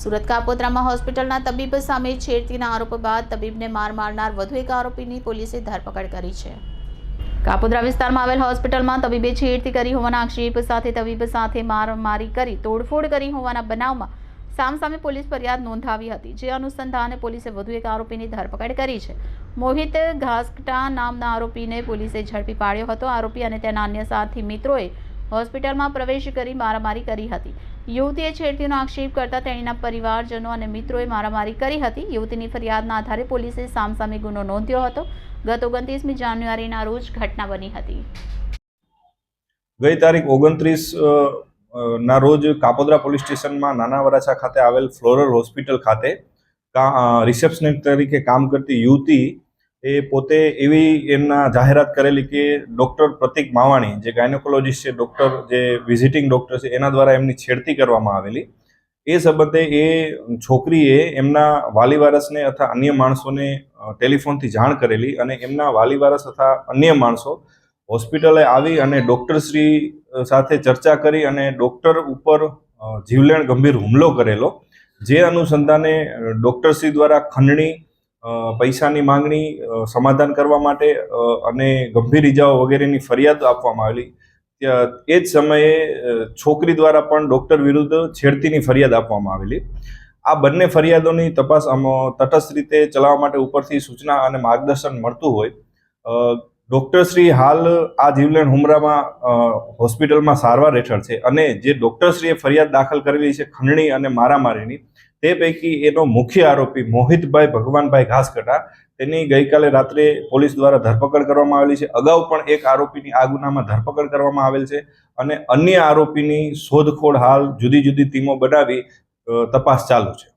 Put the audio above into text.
સુરત કાપોદ્રામાં હોસ્પિટલના તબીબ સામે છેડતીના આરોપ બાદ તબીબને માર મારનાર વધુ એક આરોપીની પોલીસે ધરપકડ કરી છે। કાપોદ્રા વિસ્તારમાં આવેલ હોસ્પિટલમાં તબીબે છેડતી કરી હોવાના આક્ષેપ સાથે તબીબ સાથે મારામારી કરી તોડફોડ કરી હોવાના બનાવમાં સામસામે પોલીસ ફરિયાદ નોંધાવી હતી, જે અનુસંધાને પોલીસે વધુ એક આરોપીની ધરપકડ કરી છે। મોહિત ઘાસકટા નામના આરોપીને પોલીસે ઝડપી પાડ્યો હતો। આરોપી અને તેના અન્ય સાથી મિત્રોએ હોસ્પિટલમાં પ્રવેશ કરી મારામારી કરી હતી। યુવતીએ છેડતીનો આક્ષેપ કરતા તેણીના પરિવારજનો અને મિત્રોએ મારામારી કરી હતી। યુવતીની ફરિયાદના આધારે પોલીસે સામસામે ગુનો નોંધ્યો હતો। ગત 29મી જાન્યુઆરીના રોજ ઘટના બની હતી। ગઈ તારીખ 29 ના રોજ કાપોદ્રા પોલીસ સ્ટેશનમાં નાના વરાછા ખાતે આવેલ ફ્લોરલ હોસ્પિટલ ખાતે રિસેપ્શનિસ્ટ તરીકે કામ કરતી યુવતી એ પોતે એવી એમના જાહેરાત કરેલી કે ડૉક્ટર પ્રતિક માવાણી જે ગાયનેકોલોજીસ્ટ છે, ડૉક્ટર જે વિઝિટિંગ ડૉક્ટર છે, એના દ્વારા એમની છેડતી કરવામાં આવેલી। એ સંબંધે એ છોકરીએ એમના વાલીવારસને અથવા અન્ય માણસોને ટેલિફોનથી જાણ કરેલી અને એમના વાલીવારસ અથવા અન્ય માણસો હોસ્પિટલે આવી અને ડૉક્ટરશ્રી સાથે ચર્ચા કરી અને ડૉક્ટર ઉપર જીવલેણ ગંભીર હુમલો કરેલો, જે અનુસંધાને ડૉક્ટરશ્રી દ્વારા ખંડણી, પૈસાની માંગણી, સમાધાન કરવા માટે અને ગંભીર ઇજાઓ વગેરેની ફરિયાદ આપવામાં આવેલી। એ જ સમયે છોકરી દ્વારા પણ ડૉક્ટર વિરુદ્ધ છેડતીની ફરિયાદ આપવામાં આવેલી। આ બંને ફરિયાદોની તપાસ તટસ્થ રીતે ચલાવવા માટે ઉપરથી સૂચના અને માર્ગદર્શન મળતું હોય ડૉક્ટરશ્રી હાલ આ જીવલેણ હુમલામાં હોસ્પિટલમાં સારવાર હેઠળ છે અને જે ડૉક્ટરશ્રીએ ફરિયાદ દાખલ કરેલી છે ખંડણી અને મારામારીની, તે પૈકી એનો મુખ્ય આરોપી મોહિતભાઈ ભગવાનભાઈ ઘાસકટા તેની ગઈકાલે રાત્રે પોલીસ દ્વારા ધરપકડ કરવામાં આવેલી છે। અગાઉ પણ એક આરોપીની આ ગુનામાં ધરપકડ કરવામાં આવેલ છે અને અન્ય આરોપીની શોધખોળ હાલ જુદી જુદી ટીમો બનાવી તપાસ ચાલુ છે।